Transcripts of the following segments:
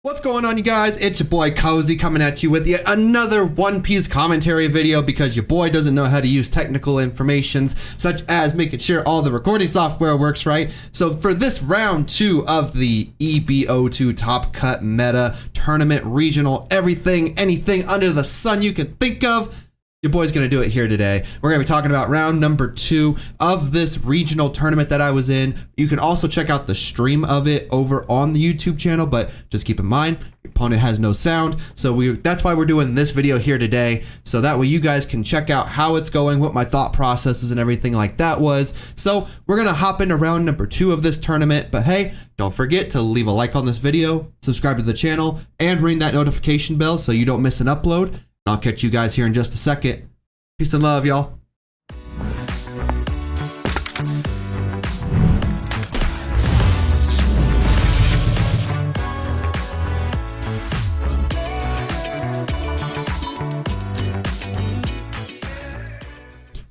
What's going on, you guys? It's your boy Cozy coming at you with yet another One Piece commentary video because your boy doesn't know how to use technical informations such as making sure all the recording software works right. So for this round 2 of the EB02 Top Cut meta tournament regional, everything, anything under the sun you can think of, your boy's gonna do it here today. We're gonna be talking about round number 2 of this regional tournament that I was in. You can also check out the stream of it over on the YouTube channel, but just keep in mind, your opponent has no sound. So that's why we're doing this video here today. So that way you guys can check out how it's going, what my thought processes and everything like that was. So we're gonna hop into round number 2 of this tournament, but hey, don't forget to leave a like on this video, subscribe to the channel, and ring that notification bell so you don't miss an upload. I'll catch you guys here in just a second. Peace and love, y'all.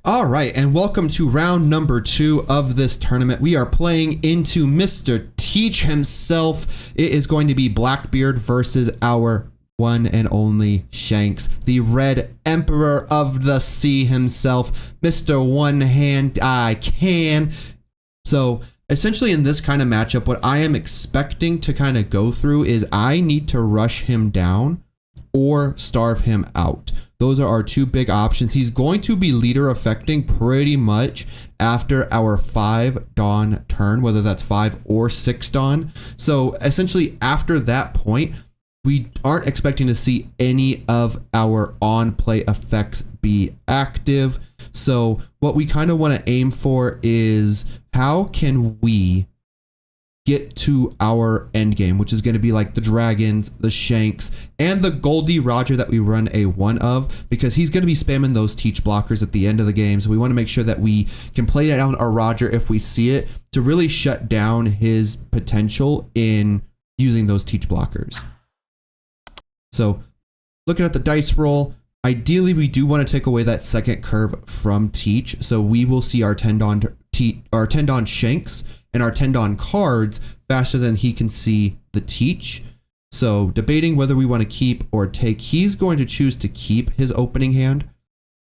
All right, and welcome to round number 2 of this tournament. We are playing into Mr. Teach himself. It is going to be Blackbeard versus our one and only Shanks, the Red Emperor of the Sea himself, Mr. One Hand I Can. So essentially in this kind of matchup, what I am expecting to kind of go through is I need to rush him down or starve him out. Those are our two big options. He's going to be leader affecting pretty much after our 5 dawn turn, whether that's 5 or 6 dawn. So essentially after that point, we aren't expecting to see any of our on-play effects be active. So what we kind of want to aim for is how can we get to our end game, which is going to be like the dragons, the Shanks, and the Goldie Roger that we run a 1 of, because he's going to be spamming those teach blockers at the end of the game. So we want to make sure that we can play down our Roger if we see it to really shut down his potential in using those teach blockers. So looking at the dice roll, ideally we do want to take away that second curve from Teach. So we will see our 10 dawn Shanks and our 10 dawn cards faster than he can see the Teach. So debating whether we want to keep or take, he's going to choose to keep his opening hand.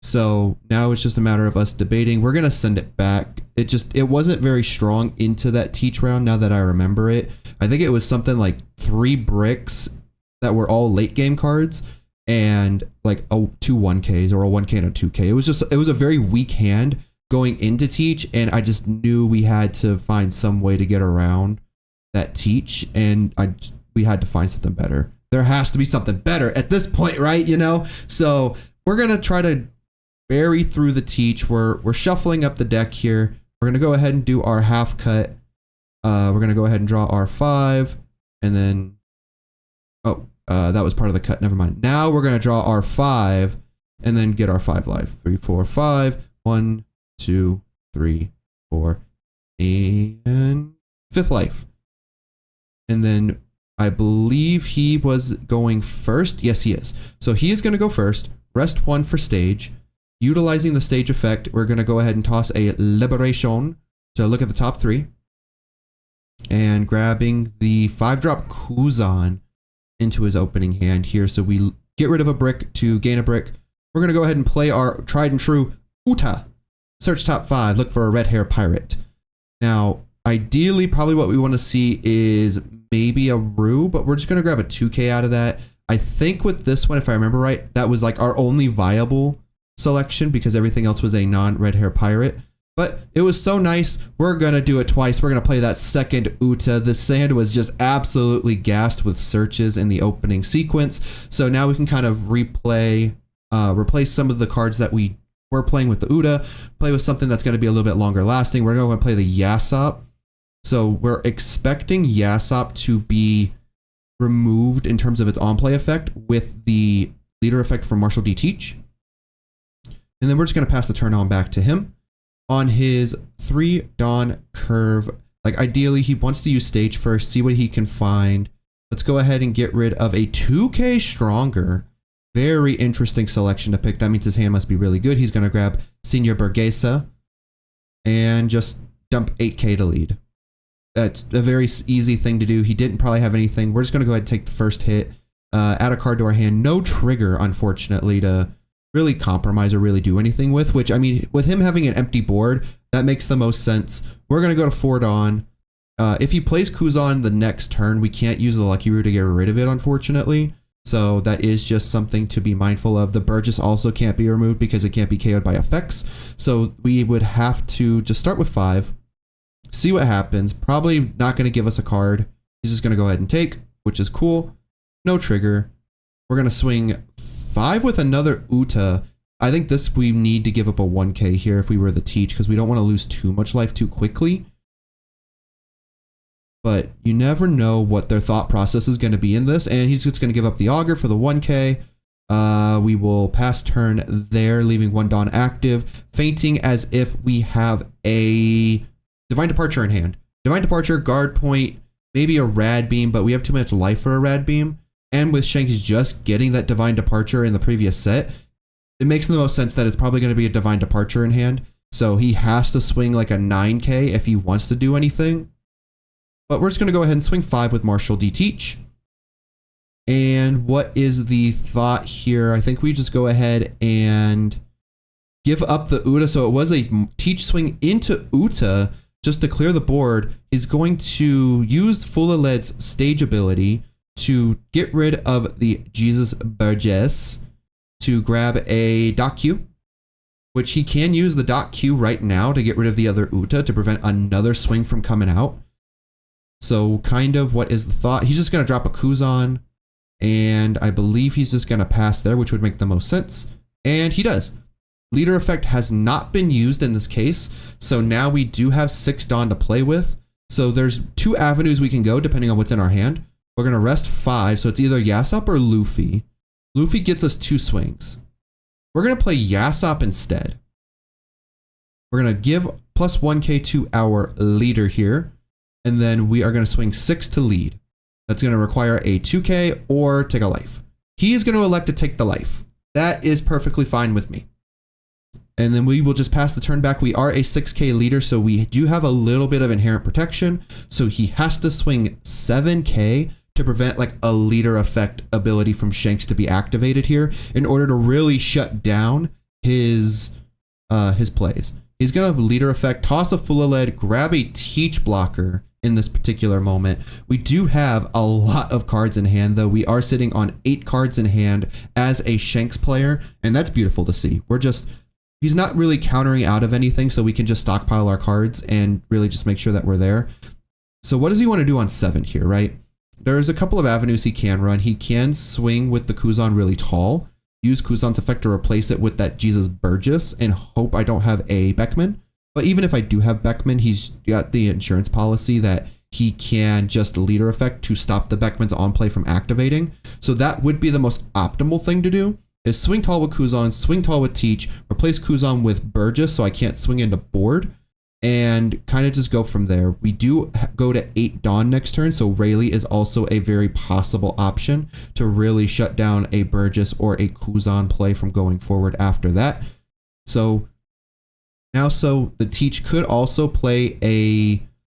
So now it's just a matter of us debating. We're going to send it back. It wasn't very strong into that Teach round now that I remember it. I think it was something like 3 bricks that were all late game cards and like 2 1Ks or a 1K and a 2K. It was a very weak hand going into Teach, and I just knew we had to find some way to get around that Teach, and we had to find something better. There has to be something better at this point, right? You know? So we're gonna try to bury through the Teach. We're shuffling up the deck here. We're gonna go ahead and do our half cut. We're gonna go ahead and draw our 5, and then that was part of the cut. Never mind. Now we're going to draw our 5 and then get our 5 life. 3, 4, 5. 1, 2, 3, 4. And 5th life. And then I believe he was going first. Yes, he is. So he is going to go first. Rest 1 for stage. Utilizing the stage effect, we're going to go ahead and toss a Liberation to look at the top 3. And grabbing the 5-drop Kuzan into his opening hand here. So we get rid of a brick to gain a brick. We're going to go ahead and play our tried and true Uta. Search top 5, look for a red hair pirate. Now, ideally, probably what we want to see is maybe a Rue, but we're just going to grab a 2K out of that. I think with this one, if I remember right, that was like our only viable selection because everything else was a non-red hair pirate. But it was so nice, we're going to do it twice. We're going to play that second Uta. The sand was just absolutely gassed with searches in the opening sequence. So now we can kind of replace some of the cards that we were playing with the Uta, play with something that's going to be a little bit longer lasting. We're going to play the Yasop. So we're expecting Yasop to be removed in terms of its on-play effect with the leader effect from Marshall D. Teach. And then we're just going to pass the turn on back to him. On his 3 dawn curve, like ideally he wants to use stage first, see what he can find. Let's go ahead and get rid of a 2K stronger. Very interesting selection to pick. That means his hand must be really good. He's going to grab Senior Burguesa and just dump 8K to lead. That's a very easy thing to do. He didn't probably have anything. We're just going to go ahead and take the first hit. Add a card to our hand. No trigger, unfortunately, to really compromise or really do anything with, which, I mean, with him having an empty board, that makes the most sense. We're going to go to 4 Dawn. If he plays Kuzan the next turn, we can't use the Lucky Root to get rid of it, unfortunately. So that is just something to be mindful of. The Burgess also can't be removed because it can't be KO'd by effects. So we would have to just start with 5, see what happens. Probably not going to give us a card. He's just going to go ahead and take, which is cool. No trigger. We're going to swing 5 with another Uta. I think this we need to give up a 1k here if we were the Teach, because we don't want to lose too much life too quickly. But you never know what their thought process is going to be in this. And he's just going to give up the Augur for the 1k. We will pass turn there, leaving 1 Dawn active, fainting as if we have a Divine Departure in hand. Divine Departure, guard point, maybe a Rad Beam, but we have too much life for a Rad Beam. And with Shanks just getting that Divine Departure in the previous set, it makes the most sense that it's probably going to be a Divine Departure in hand. So he has to swing like a 9k if he wants to do anything. But we're just going to go ahead and swing 5 with Marshall D. Teach. And what is the thought here? I think we just go ahead and give up the Uta. So it was a Teach swing into Uta just to clear the board. He's going to use Fulaled's stage ability to get rid of the Jesus Burgess to grab a Dot Q, which he can use the Dot Q right now to get rid of the other Uta to prevent another swing from coming out. So kind of what is the thought? He's just going to drop a Kuzan, and I believe he's just going to pass there, which would make the most sense. And he does. Leader effect has not been used in this case, so now we do have 6 Dawn to play with. So there's 2 avenues we can go depending on what's in our hand. We're going to rest 5, so it's either Yasop or Luffy. Luffy gets us 2 swings. We're going to play Yasop instead. We're going to give plus 1k to our leader here. And then we are going to swing 6 to lead. That's going to require a 2k or take a life. He is going to elect to take the life. That is perfectly fine with me. And then we will just pass the turn back. We are a 6k leader, so we do have a little bit of inherent protection. So he has to swing 7k to prevent like a leader effect ability from Shanks to be activated here in order to really shut down his plays. He's going to have a leader effect, toss a Fulaled, grab a Teach blocker in this particular moment. We do have a lot of cards in hand, though. We are sitting on 8 cards in hand as a Shanks player, and that's beautiful to see. He's not really countering out of anything, so we can just stockpile our cards and really just make sure that we're there. So what does he want to do on 7 here, right? There's a couple of avenues he can run. He can swing with the Kuzan really tall, use Kuzan's effect to replace it with that Jesus Burgess, and hope I don't have a Beckman. But even if I do have Beckman, he's got the insurance policy that he can just leader effect to stop the Beckman's on play from activating. So that would be the most optimal thing to do, is swing tall with Kuzan, swing tall with Teach, replace Kuzan with Burgess so I can't swing into board, and kind of just go from there. We do go to 8 Dawn next turn, so Rayleigh is also a very possible option to really shut down a Burgess or a Kuzan play from going forward after that. So now, the Teach could also play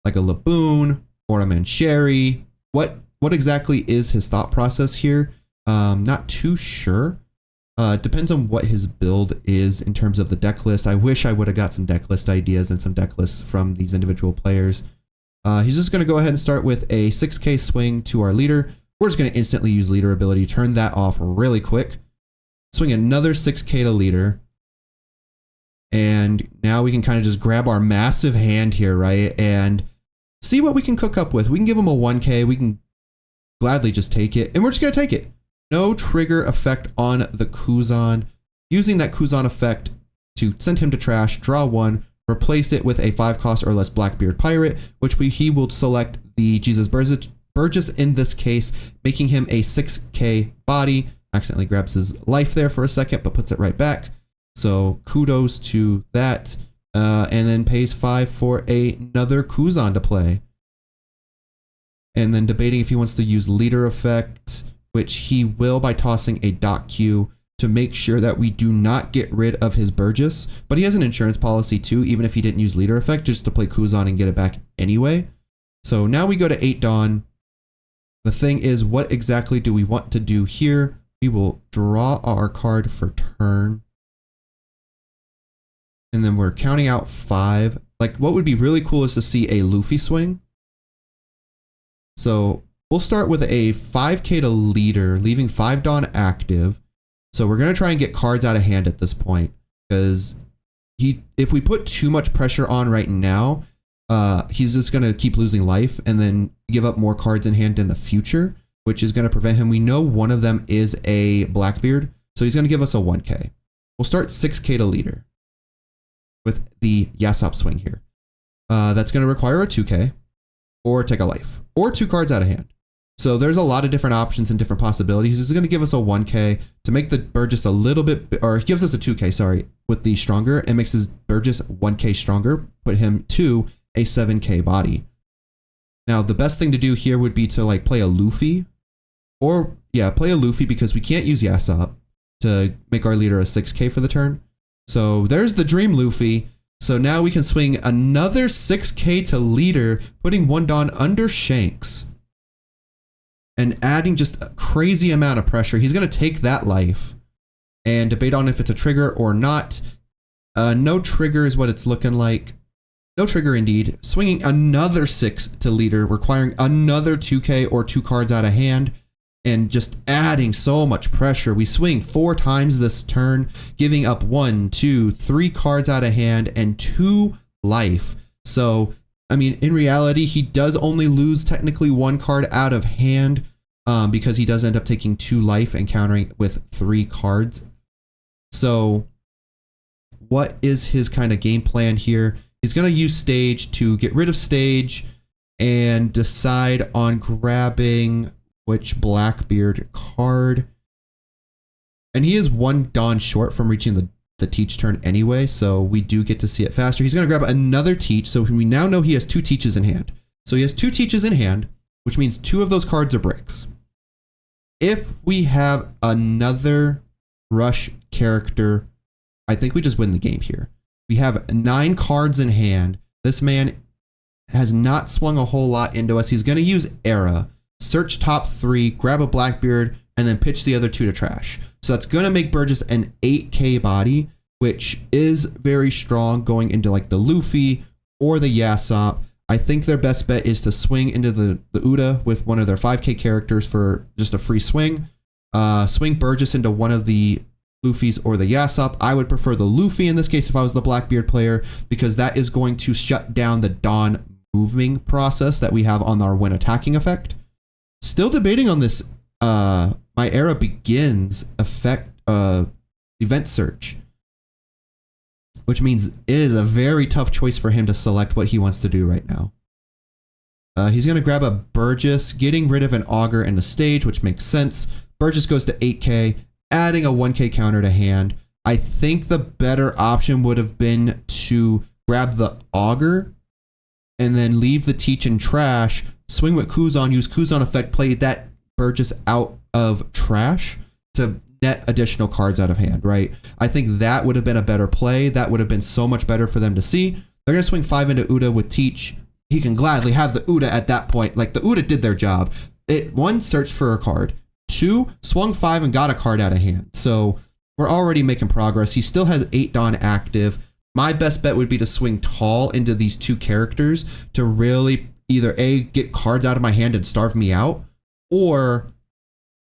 like a Laboon or a Mancheri. What exactly is his thought process here? Not too sure. Depends on what his build is in terms of the deck list. I wish I would have got some deck list ideas and some deck lists from these individual players. He's just going to go ahead and start with a 6k swing to our leader. We're just going to instantly use leader ability, turn that off really quick. Swing another 6k to leader. And now we can kind of just grab our massive hand here, right? And see what we can cook up with. We can give him a 1k. We can gladly just take it. And we're just going to take it. No trigger effect on the Kuzan. Using that Kuzan effect to send him to trash, draw 1, replace it with a 5 cost or less Blackbeard Pirate, which he will select the Jesus Burgess in this case, making him a 6k body. Accidentally grabs his life there for a second, but puts it right back. So kudos to that. And then pays 5 for another Kuzan to play. And then debating if he wants to use leader effect, which he will by tossing a Dot Q to make sure that we do not get rid of his Burgess. But he has an insurance policy too, even if he didn't use leader effect, just to play Kuzan and get it back anyway. So now we go to 8 Dawn. The thing is, what exactly do we want to do here? We will draw our card for turn. And then we're counting out 5. Like, what would be really cool is to see a Luffy swing. So we'll start with a 5k to leader, leaving 5 Dawn active. So we're going to try and get cards out of hand at this point, because if we put too much pressure on right now, he's just going to keep losing life and then give up more cards in hand in the future, which is going to prevent him. We know one of them is a Blackbeard, so he's going to give us a 1k. We'll start 6k to leader with the Yasop swing here. That's going to require a 2k or take a life or 2 cards out of hand. So there's a lot of different options and different possibilities. He's going to give us a 1k to make the Burgess a little bit, or he gives us a 2k, sorry, with the stronger, and makes his Burgess 1k stronger, put him to a 7k body. Now, the best thing to do here would be to like play a Luffy, or yeah, play a Luffy, because we can't use Yasop to make our leader a 6k for the turn. So there's the dream Luffy. So now we can swing another 6k to leader, putting 1 Dawn under Shanks and adding just a crazy amount of pressure. He's going to take that life and debate on if it's a trigger or not. No trigger is what it's looking like. No trigger indeed. Swinging another 6 to leader, requiring another 2k or 2 cards out of hand, and just adding so much pressure. We swing 4 times this turn, giving up 1, 2, 3 cards out of hand and 2 life. So, I mean, in reality, he does only lose technically 1 card out of hand, because he does end up taking 2 life and countering with 3 cards. So what is his kind of game plan here? He's going to use stage to get rid of stage and decide on grabbing which Blackbeard card. And he is 1 Dawn short from reaching the teach turn anyway, so we do get to see it faster. He's going to grab another teach, so we now know he has 2 teaches in hand. So he has 2 teaches in hand, which means 2 of those cards are bricks. If we have another rush character, I think we just win the game here. We have 9 cards in hand. This man has not swung a whole lot into us. He's going to use Era, search top 3, grab a Blackbeard, and then pitch the other 2 to trash. So that's going to make Burgess an 8k body, which is very strong going into like the Luffy or the Yasop. I think their best bet is to swing into the Uda with one of their 5k characters for just a free swing. Swing Burgess into one of the Luffy's or the Yasop. I would prefer the Luffy in this case if I was the Blackbeard player, because that is going to shut down the Dawn moving process that we have on our when attacking effect. Still debating on this my era begins effect event search, which means it is a very tough choice for him to select what he wants to do right now. He's going to grab a Burgess, getting rid of an Augur and a stage, which makes sense. Burgess goes to 8k, adding a 1k counter to hand. I think the better option would have been to grab the Augur and then leave the teach in trash, swing with Kuzan, use Kuzan effect, play that Burgess out of trash to net additional cards out of hand, right? I think that would have been a better play. That would have been so much better for them to see. They're going to swing 5 into Uda with teach. He can gladly have the Uda at that point. Like, the Uda did their job. It 1, searched for a card. 2, swung 5 and got a card out of hand. So we're already making progress. He still has 8 Dawn active. My best bet would be to swing tall into these 2 characters to really either A, get cards out of my hand and starve me out, or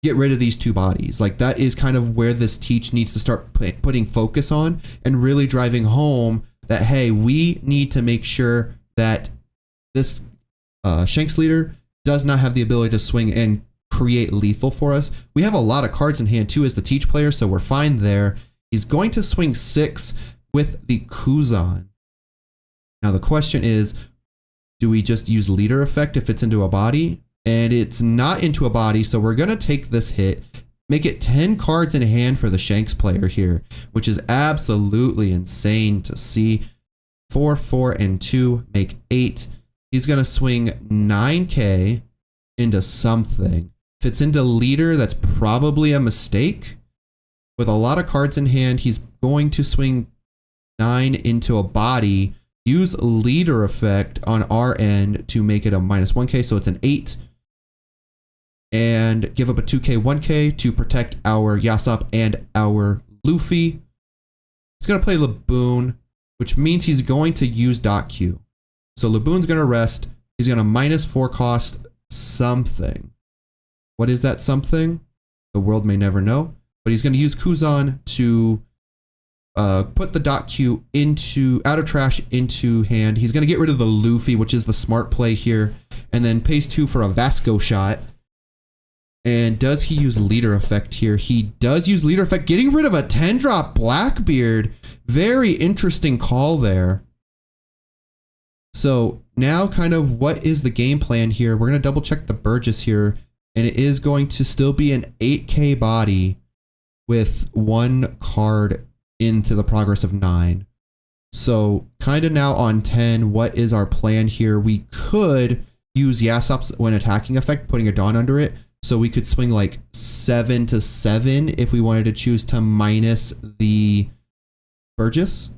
get rid of these 2 bodies. Like, that is kind of where this teach needs to start putting focus on and really driving home that, hey, we need to make sure that this Shanks leader does not have the ability to swing and create lethal for us. We have a lot of cards in hand too as the teach player, so we're fine there. He's going to swing 6 with the Kuzan. Now the question is, do we just use leader effect if it's into a body? And it's not into a body, so we're going to take this hit, make it 10 cards in hand for the Shanks player here, which is absolutely insane to see. 4, 4, and 2 make 8. He's going to swing 9k into something. If it's into leader, that's probably a mistake. With a lot of cards in hand, he's going to swing 9 into a body, use leader effect on our end to make it a -1k, so it's an 8. And give up a 2k, 1k to protect our Yasop and our Luffy. He's going to play Laboon, which means he's going to use dot Q. So Laboon's going to rest. He's going to -4 cost something. What is that something? The world may never know. But he's going to use Kuzan to put the dot Q into out of trash into hand. He's going to get rid of the Luffy, which is the smart play here, and then pays 2 for a Vasco shot. And does he use leader effect here? He does use leader effect, getting rid of a 10-drop Blackbeard. Very interesting call there. So now kind of what is the game plan here? We're going to double check the Burgess here, and it is going to still be an 8k body with 1 card into the progress of 9. So kind of now on 10, what is our plan here? We could use Yasop's when attacking effect, putting a Dawn under it. So we could swing like 7 to 7 if we wanted to choose to minus the Burgess.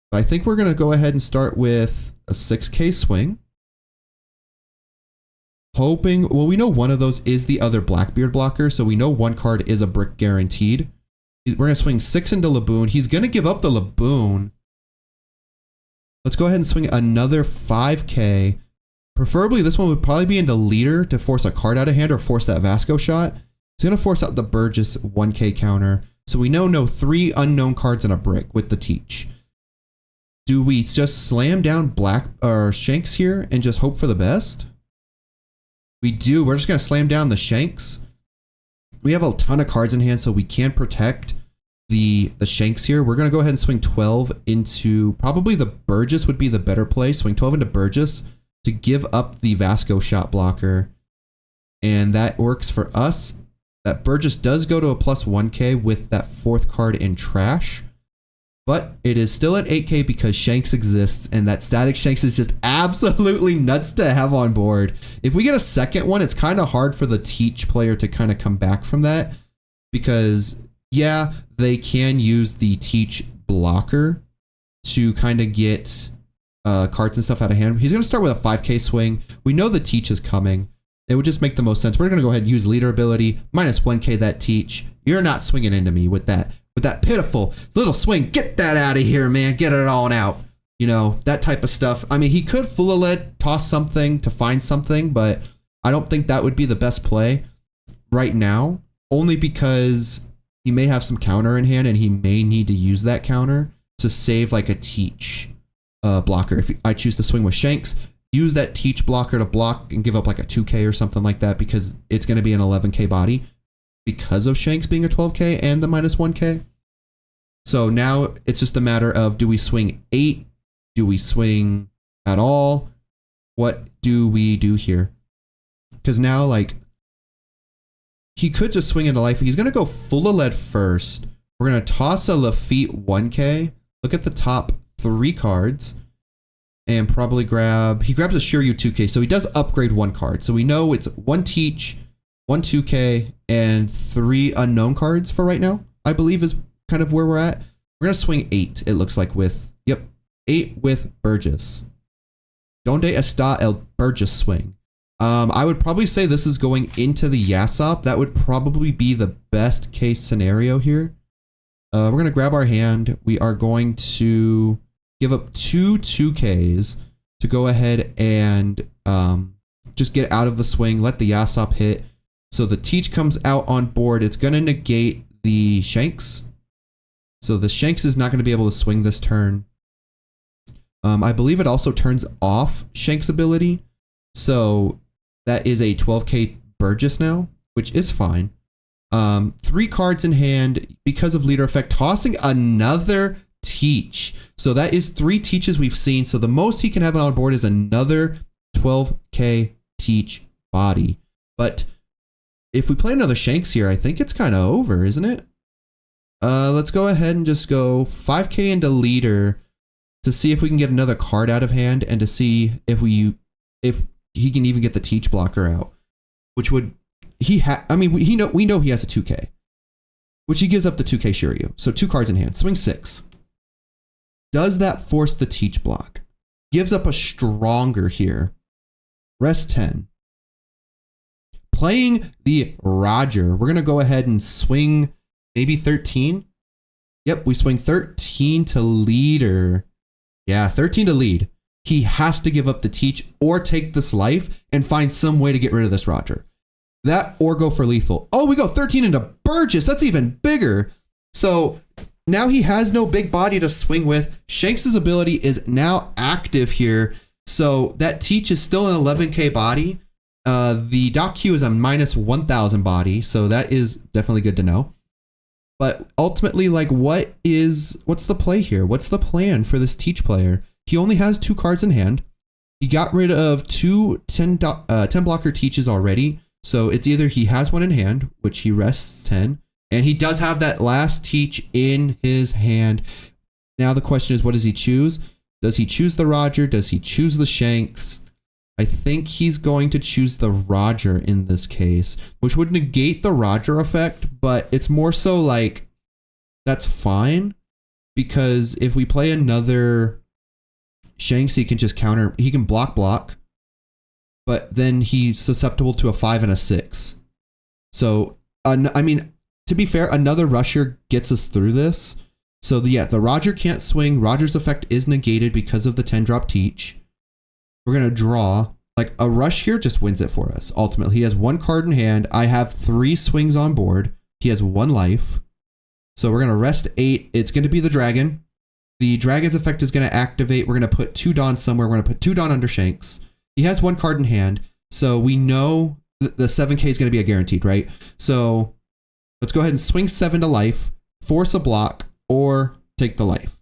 But I think we're going to go ahead and start with a 6k swing. Hoping, well, we know one of those is the other Blackbeard blocker, so we know 1 card is a brick guaranteed. We're going to swing 6 into Laboon. He's going to give up the Laboon. Let's go ahead and swing another 5k. Preferably, this one would probably be into leader to force a card out of hand or force that Vasco shot. He's going to force out the Burgess 1k counter. So we know no 3 unknown cards and a brick with the Teach. Do we just slam down Shanks here and just hope for the best? We do. We're just going to slam down the Shanks. We have a ton of cards in hand, so we can protect the Shanks here. We're going to go ahead and swing 12 into, probably the Burgess would be the better play. Swing 12 into Burgess to give up the Vasco shot blocker. And that works for us. That Burgess does go to a +1k with that 4th card in trash. But it is still at 8k because Shanks exists, and that static Shanks is just absolutely nuts to have on board. If we get a second one, it's kind of hard for the Teach player to kind of come back from that, because yeah, they can use the Teach blocker to kind of get cards and stuff out of hand. He's going to start with a 5k swing. We know the Teach is coming. It would just make the most sense. We're going to go ahead and use leader ability, -1k that Teach. You're not swinging into me with that. With that pitiful little swing. Get that out of here, man. Get it on out. You know, that type of stuff. I mean, he could full lead toss something to find something, but I don't think that would be the best play right now. Only because he may have some counter in hand and he may need to use that counter to save like a Teach blocker. If I choose to swing with Shanks, use that Teach blocker to block and give up like a 2k or something like that, because it's going to be an 11k body because of Shanks being a 12k and the -1k. So now it's just a matter of, do we swing 8? Do we swing at all? What do we do here? Because now, like, he could just swing into life. He's going to go full of lead first. We're going to toss a Lafitte 1k. Look at the top 3 cards. And probably he grabs a Shiryu 2k. So he does upgrade 1 card. So we know it's 1 Teach, 1 2k, and 3 unknown cards for right now, I believe is kind of where we're at. We're going to swing 8, it looks like, with, yep, 8 with Burgess. Donde está el Burgess swing? I would probably say this is going into the Yasop. That would probably be the best case scenario here. We're going to grab our hand. We are going to give up 2 2Ks to go ahead and just get out of the swing, let the Yasop hit. So the Teach comes out on board. It's going to negate the Shanks. So the Shanks is not going to be able to swing this turn. I believe it also turns off Shanks' ability. So that is a 12k Burgess now, which is fine. 3 cards in hand because of leader effect, tossing another Teach. So that is 3 Teaches we've seen. So the most he can have on board is another 12k Teach body. But if we play another Shanks here, I think it's kind of over, isn't it? Let's go ahead and just go 5k into leader to see if we can get another card out of hand, and to see if he can even get the Teach blocker out, which would we know he has a 2k, which he gives up the 2k Shiryu. So 2 cards in hand. Swing 6. Does that force the teach block? Gives up a stronger here. Rest 10. Playing the Roger. We're going to go ahead and swing maybe 13. Yep, we swing 13 to leader. Yeah, 13 to lead. He has to give up the teach or take this life and find some way to get rid of this Roger. That or go for lethal. Oh, we go 13 into Burgess. That's even bigger. So now he has no big body to swing with. Shanks' ability is now active here. So that teach is still an 11k body. The Doc Q is a minus 1000 body. So that is definitely good to know. But ultimately, like, what's the play here? What's the plan for this teach player? He only has 2 cards in hand. He got rid of 2 10 blocker teaches already. So it's either he has one in hand, which he rests 10, and he does have that last teach in his hand. Now the question is, what does he choose? Does he choose the Roger? Does he choose the Shanks? I think he's going to choose the Roger in this case, which would negate the Roger effect, but it's more so like, that's fine, because if we play another Shanks, he can just counter, he can block, but then he's susceptible to a 5 and a 6. So, I mean, to be fair, another rusher gets us through this. So yeah, the Roger can't swing. Roger's effect is negated because of the 10 drop teach. We're going to draw. Like, a rush here just wins it for us. Ultimately, he has 1 card in hand. I have 3 swings on board. He has 1 life. So we're going to rest 8. It's going to be the dragon. The dragon's effect is going to activate. We're going to put 2 Dawn somewhere. We're going to put 2 Dawn under Shanks. He has 1 card in hand. So we know the 7k is going to be a guaranteed, right? So let's go ahead and swing 7 to life, force a block, or take the life.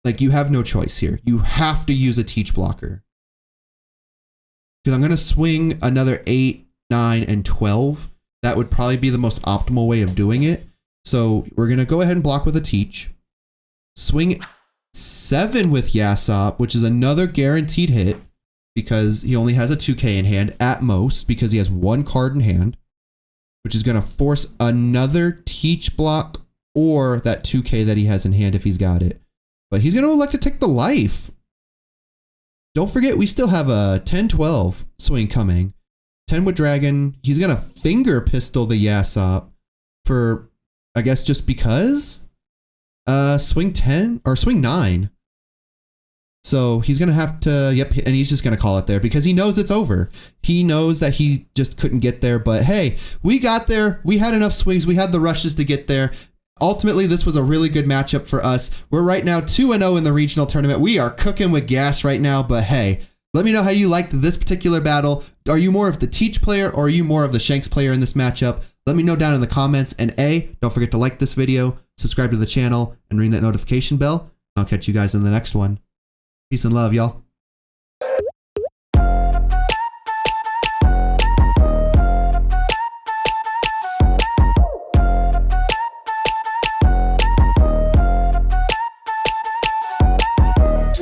Like, you have no choice here. You have to use a teach blocker. Because I'm going to swing another 8, 9, and 12. That would probably be the most optimal way of doing it. So we're going to go ahead and block with a teach. Swing 7 with Yasop, which is another guaranteed hit because he only has a 2k in hand at most because he has 1 card in hand, which is going to force another teach block or that 2k that he has in hand if he's got it. But he's going to elect to take the life. Don't forget, we still have a 10-12 swing coming. 10 with dragon. He's going to finger pistol the Yasop for, I guess, just because. Swing 10 or swing 9. So he's going to have to, yep, and he's just going to call it there because he knows it's over. He knows that he just couldn't get there, but hey, we got there. We had enough swings. We had the rushes to get there. Ultimately, this was a really good matchup for us. We're right now 2-0 in the regional tournament. We are cooking with gas right now, but hey, let me know how you liked this particular battle. Are you more of the teach player or are you more of the Shanks player in this matchup? Let me know down in the comments. And don't forget to like this video, subscribe to the channel, and ring that notification bell. I'll catch you guys in the next one. Peace and love, y'all.